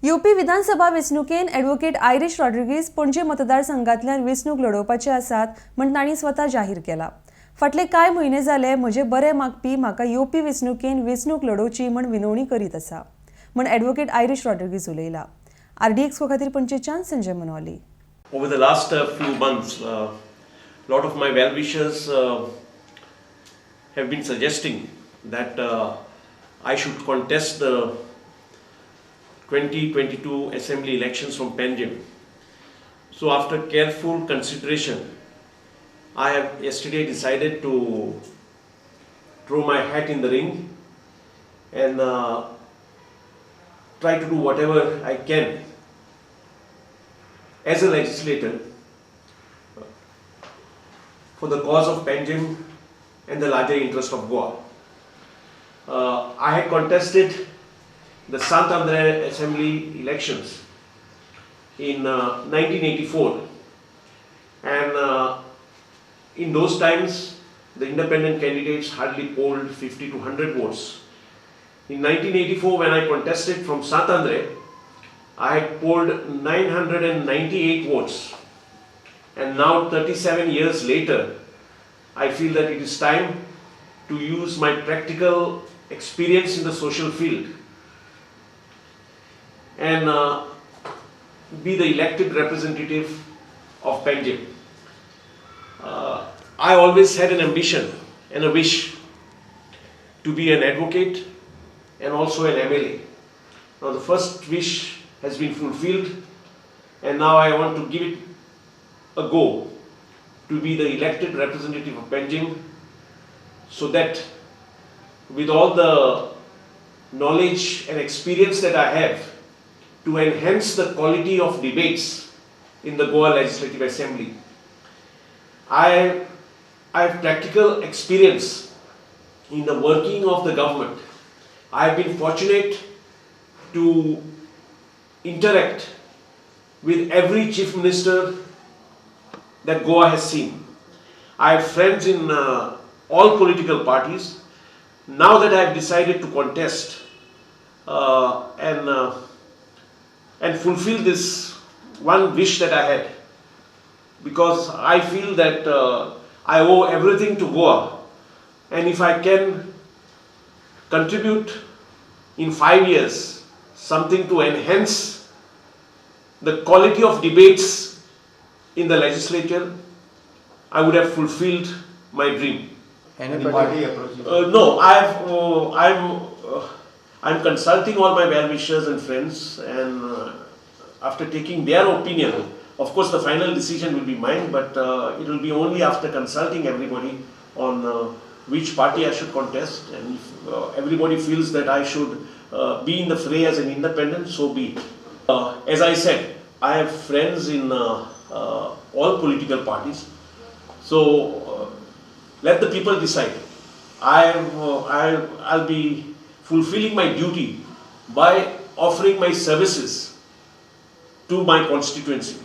UP विधानसभा वेंचणुकेन advocate Irish Rodrigues Panaji मतदारसंघांतल्यान वेंचणूक लडोवपाचे आसात म्हण तांणी स्वता जाहीर केला। फाटले कांय म्हयने जाले म्हजे बरे मागपी म्हाका यूपी वेंचणुकेन वेंचणूक लडोवची म्हण विनवणी करीत आसा म्हण ॲडव्होकेट आयरिश रॉड्रिगीज उलयला। RDX खातीर पणजेच्यान Sanjay मनवाली। Over the last few months, lot of my well-wishers have been suggesting that I should contest the 2022 assembly elections from Panjim. So after careful consideration, I have yesterday decided to throw my hat in the ring and try to do whatever I can as a legislator for the cause of Panjim and the larger interest of Goa. I had contested the Sant Andre Assembly elections in 1984, and in those times the independent candidates hardly polled 50 to 100 votes. In 1984, when I contested from Sant Andre, I had polled 998 votes, and now 37 years later I feel that it is time to use my practical experience in the social field and be the elected representative of Panjim. I always had an ambition and a wish to be an advocate and also an MLA. Now the first wish has been fulfilled, and now I want to give it a go to be the elected representative of Panjim, so that with all the knowledge and experience that I have to enhance the quality of debates in the Goa Legislative Assembly, I have practical experience in the working of the government. I have been fortunate to interact with every chief minister that Goa has seen. I have friends in all political parties. Now that I have decided to contest and fulfill this one wish that I had, because I feel that I owe everything to Goa, and if I can contribute in 5 years something to enhance the quality of debates in the legislature, I would have fulfilled my dream. Any party approach? No, I'm consulting all my well-wishers and friends, and after taking their opinion, of course the final decision will be mine, but it will be only after consulting everybody on which party I should contest, and if everybody feels that I should be in the fray as an independent, so be it. As I said, I have friends in all political parties, so let the people decide. I'll be fulfilling my duty by offering my services to my constituency.